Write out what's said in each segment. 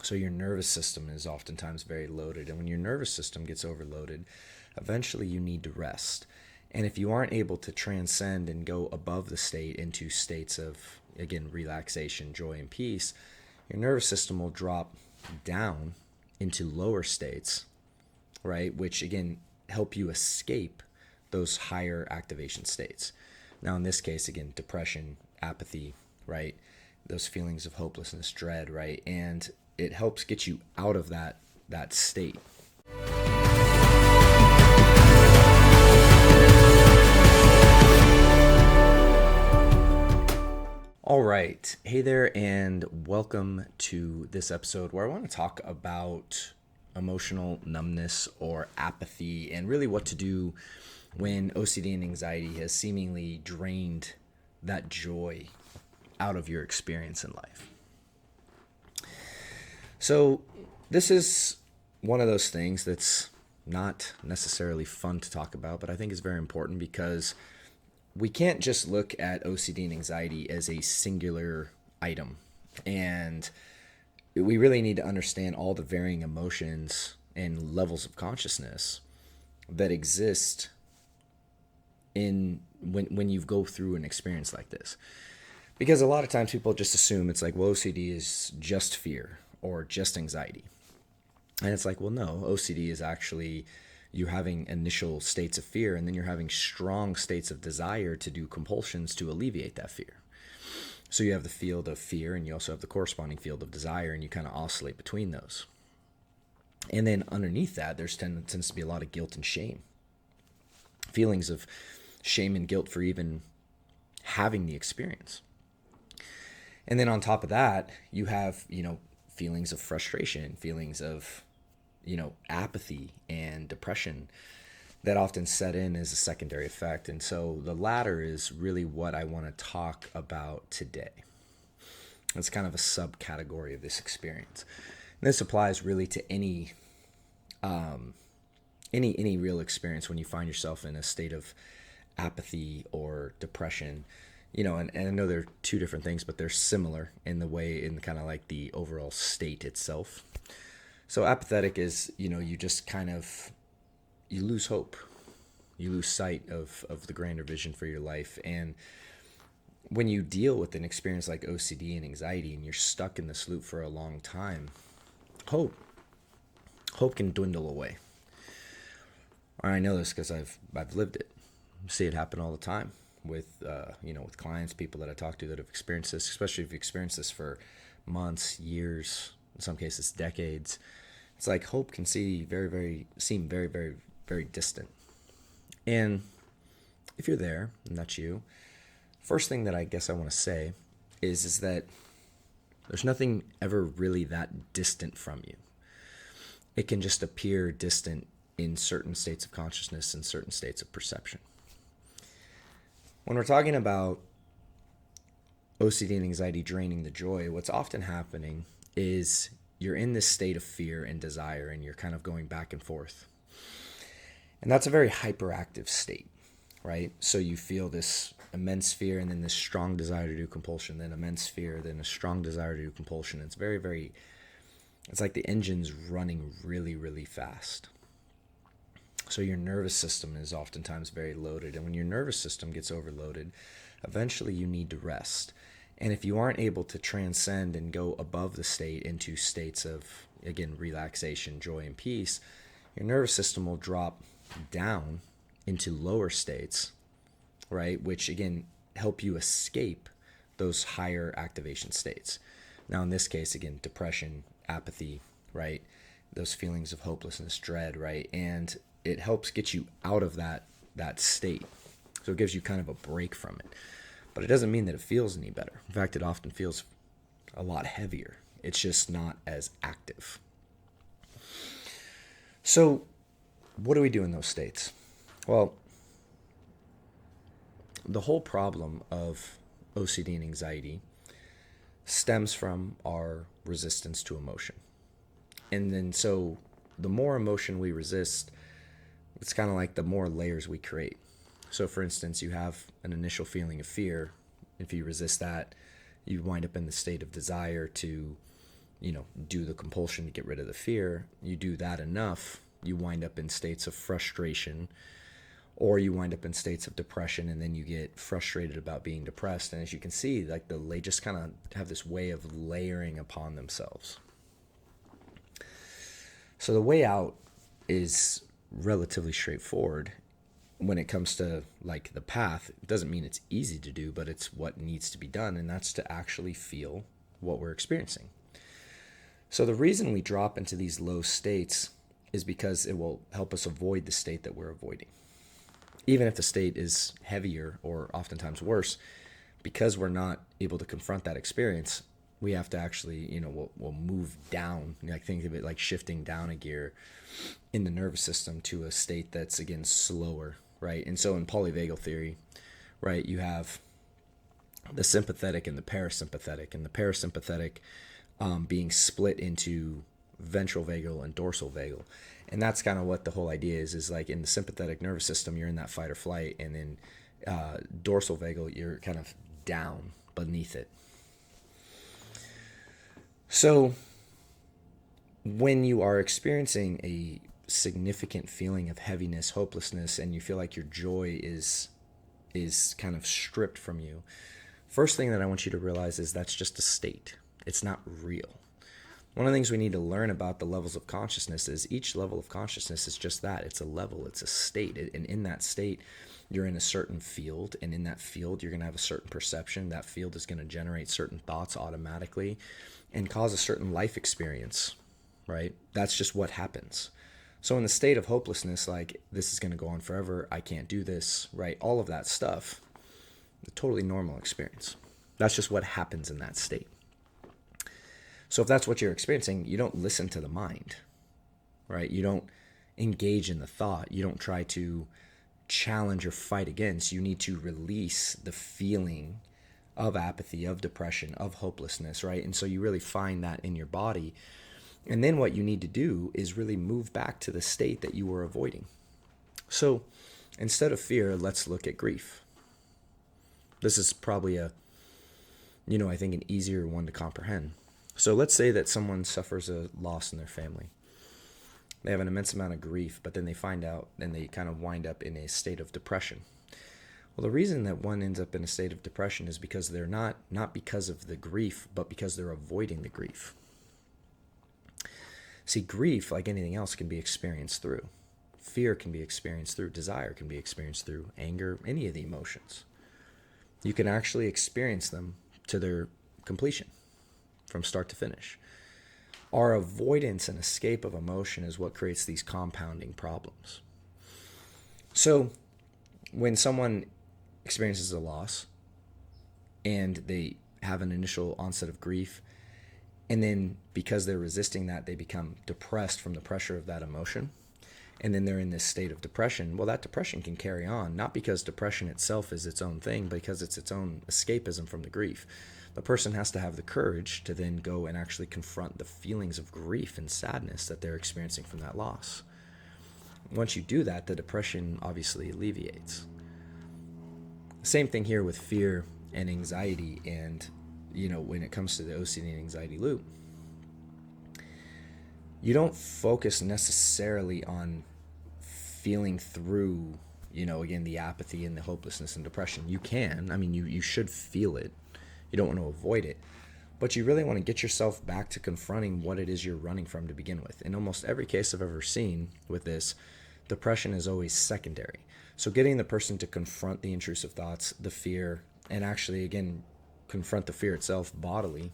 So your nervous system is oftentimes very loaded. And when your nervous system gets overloaded, eventually you need to rest. And if you aren't able to transcend and go above the state into states of, again, relaxation, joy, and peace, your nervous system will drop down into lower states, right? Which, again, help you escape those higher activation states. Now, in this case, again, depression, apathy, right? Those feelings of hopelessness, dread, right? And it helps get you out of that state. All right. Hey there, and welcome to this episode where I want to talk about emotional numbness or apathy and really what to do when OCD and anxiety has seemingly drained that joy out of your experience in life. So this is one of those things that's not necessarily fun to talk about, but I think is very important because we can't just look at OCD and anxiety as a singular item. And we really need to understand all the varying emotions and levels of consciousness that exist in when you go through an experience like this. Because a lot of times people just assume it's like, well, OCD is just fear or just anxiety. And it's like, well, no, OCD is actually you having initial states of fear, and then you're having strong states of desire to do compulsions to alleviate that fear. So you have the field of fear, and you also have the corresponding field of desire, and you kind of oscillate between those. And then underneath that, there tends to be a lot of guilt and shame. Feelings of shame and guilt for even having the experience. And then on top of that, you have, feelings of frustration, feelings of, apathy and depression that often set in as a secondary effect. And so the latter is really what I want to talk about today. It's kind of a subcategory of this experience. And this applies really to any real experience when you find yourself in a state of apathy or depression. And I know they're two different things, but they're similar in kind of like the overall state itself. So apathetic is, you just you lose hope. You lose sight of the grander vision for your life. And when you deal with an experience like OCD and anxiety and you're stuck in this loop for a long time, hope can dwindle away. I know this because I've lived it. I see it happen all the time with with clients, people that I talk to that have experienced this, especially if you experience this for months, years, in some cases decades. It's like hope can seem very, very, very distant. And if you're there and that's you, first thing that I guess I want to say is that there's nothing ever really that distant from you. It can just appear distant in certain states of consciousness and certain states of perception. When we're talking about OCD and anxiety draining the joy, what's often happening is you're in this state of fear and desire, and you're kind of going back and forth. And that's a very hyperactive state, right? So you feel this immense fear and then this strong desire to do compulsion, then immense fear, then a strong desire to do compulsion. It's very, very, it's like the engine's running really, really fast. So your nervous system is oftentimes very loaded. And when your nervous system gets overloaded, eventually you need to rest. And if you aren't able to transcend and go above the state into states of, again, relaxation, joy, and peace, your nervous system will drop down into lower states, right? Which, again, help you escape those higher activation states. Now, in this case, again, depression, apathy, right? Those feelings of hopelessness, dread, right? And it helps get you out of that state. So it gives you kind of a break from it. But it doesn't mean that it feels any better. In fact, it often feels a lot heavier. It's just not as active. So what do we do in those states? Well, the whole problem of OCD and anxiety stems from our resistance to emotion. And then so the more emotion we resist, it's kind of like the more layers we create. So for instance, you have an initial feeling of fear. If you resist that, you wind up in the state of desire to do the compulsion to get rid of the fear. You do that enough, you wind up in states of frustration, or you wind up in states of depression, and then you get frustrated about being depressed. And as you can see, like they just kind of have this way of layering upon themselves. So the way out is relatively straightforward when it comes to like the path. It doesn't mean it's easy to do, but it's what needs to be done, and that's to actually feel what we're experiencing. So the reason we drop into these low states is because it will help us avoid the state that we're avoiding. Even if the state is heavier or oftentimes worse, because we're not able to confront that experience, we have to actually, we'll move down. Like, think of it like shifting down a gear in the nervous system to a state that's, again, slower, right? And so in polyvagal theory, right, you have the sympathetic and the parasympathetic, and the parasympathetic being split into ventral vagal and dorsal vagal. And that's kind of what the whole idea is like in the sympathetic nervous system, you're in that fight or flight, and then dorsal vagal, you're kind of down beneath it. So when you are experiencing a significant feeling of heaviness, hopelessness, and you feel like your joy is kind of stripped from you, first thing that I want you to realize is that's just a state. It's not real. One of the things we need to learn about the levels of consciousness is each level of consciousness is just that. It's a level, it's a state. And in that state, you're in a certain field, and in that field, you're going to have a certain perception. That field is going to generate certain thoughts automatically and cause a certain life experience, right? That's just what happens. So in the state of hopelessness, like, this is going to go on forever, I can't do this, right? All of that stuff, a totally normal experience. That's just what happens in that state. So if that's what you're experiencing, you don't listen to the mind, right? You don't engage in the thought. You don't try to challenge or fight against. You need to release the feeling of apathy, of depression, of hopelessness, right? And so you really find that in your body. And then what you need to do is really move back to the state that you were avoiding. So instead of fear, let's look at grief. This is probably I think an easier one to comprehend. So let's say that someone suffers a loss in their family. They have an immense amount of grief, but then they find out and they kind of wind up in a state of depression. Well, the reason that one ends up in a state of depression is because they're not because of the grief, but because they're avoiding the grief. See, grief, like anything else, can be experienced through. Fear can be experienced through. Desire can be experienced through. Anger, any of the emotions. You can actually experience them to their completion, from start to finish. Our avoidance and escape of emotion is what creates these compounding problems. So when someone experiences a loss and they have an initial onset of grief, and then because they're resisting that, they become depressed from the pressure of that emotion, and then they're in this state of depression, well, that depression can carry on, not because depression itself is its own thing, but because it's its own escapism from the grief. The person has to have the courage to then go and actually confront the feelings of grief and sadness that they're experiencing from that loss. Once you do that, the depression obviously alleviates. Same thing here with fear and anxiety, and when it comes to the OCD and anxiety loop, you don't focus necessarily on feeling through, again, the apathy and the hopelessness and depression. You can, you should feel it. You don't want to avoid it, but you really want to get yourself back to confronting what it is you're running from to begin with. In almost every case I've ever seen with this, depression is always secondary. So getting the person to confront the intrusive thoughts, the fear, and actually, again, confront the fear itself bodily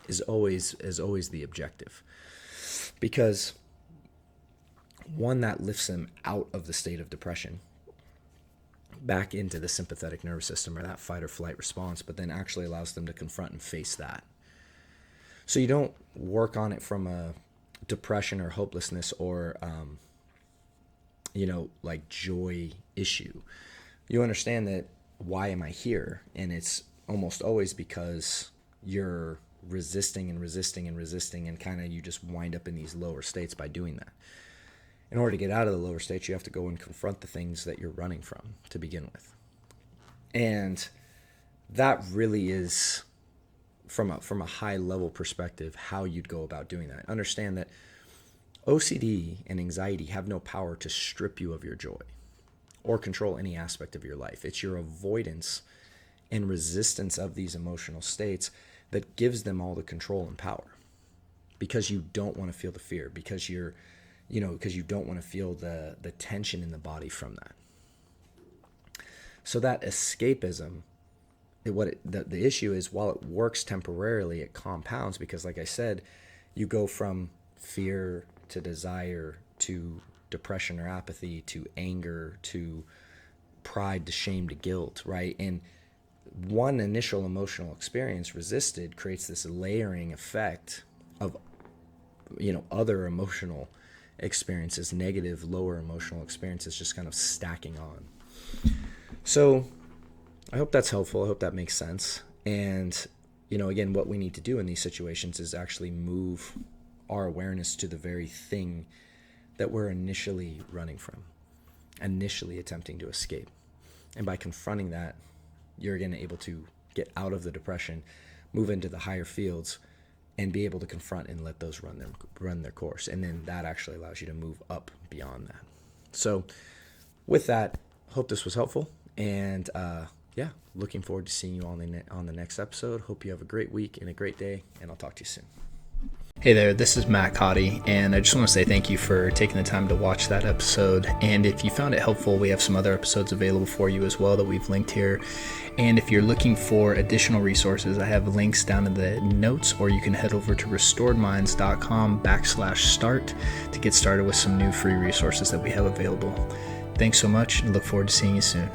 is always the objective. Because one, that lifts them out of the state of depression back into the sympathetic nervous system, or that fight or flight response, but then actually allows them to confront and face that. So you don't work on it from a depression or hopelessness or like joy issue. You understand that, why am I here? And it's almost always because you're resisting and kind of you just wind up in these lower states by doing that. In order to get out of the lower states, you have to go and confront the things that you're running from to begin with. And that really is from a high level perspective how you'd go about doing that. Understand that OCD and anxiety have no power to strip you of your joy or control any aspect of your life. It's your avoidance and resistance of these emotional states that gives them all the control and power, because you don't want to feel the fear, because because you don't want to feel the tension in the body from that. So that escapism, the issue is, while it works temporarily, it compounds, because like I said, you go from fear to desire to depression or apathy to anger to pride to shame to guilt, right? And one initial emotional experience resisted creates this layering effect of other emotional experiences, negative lower emotional experiences, just kind of stacking on. So I hope that's helpful. I hope that makes sense. And again, what we need to do in these situations is actually move our awareness to the very thing that we're initially running from, initially attempting to escape. And by confronting that, you're again able to get out of the depression, move into the higher fields, and be able to confront and let those run their course. And then that actually allows you to move up beyond that. So with that, hope this was helpful. And looking forward to seeing you on the next episode. Hope you have a great week and a great day, and I'll talk to you soon. Hey there, this is Matt Codde, and I just want to say thank you for taking the time to watch that episode. And if you found it helpful, we have some other episodes available for you as well that we've linked here. And if you're looking for additional resources, I have links down in the notes, or you can head over to restoredminds.com/start to get started with some new free resources that we have available. Thanks so much, and look forward to seeing you soon.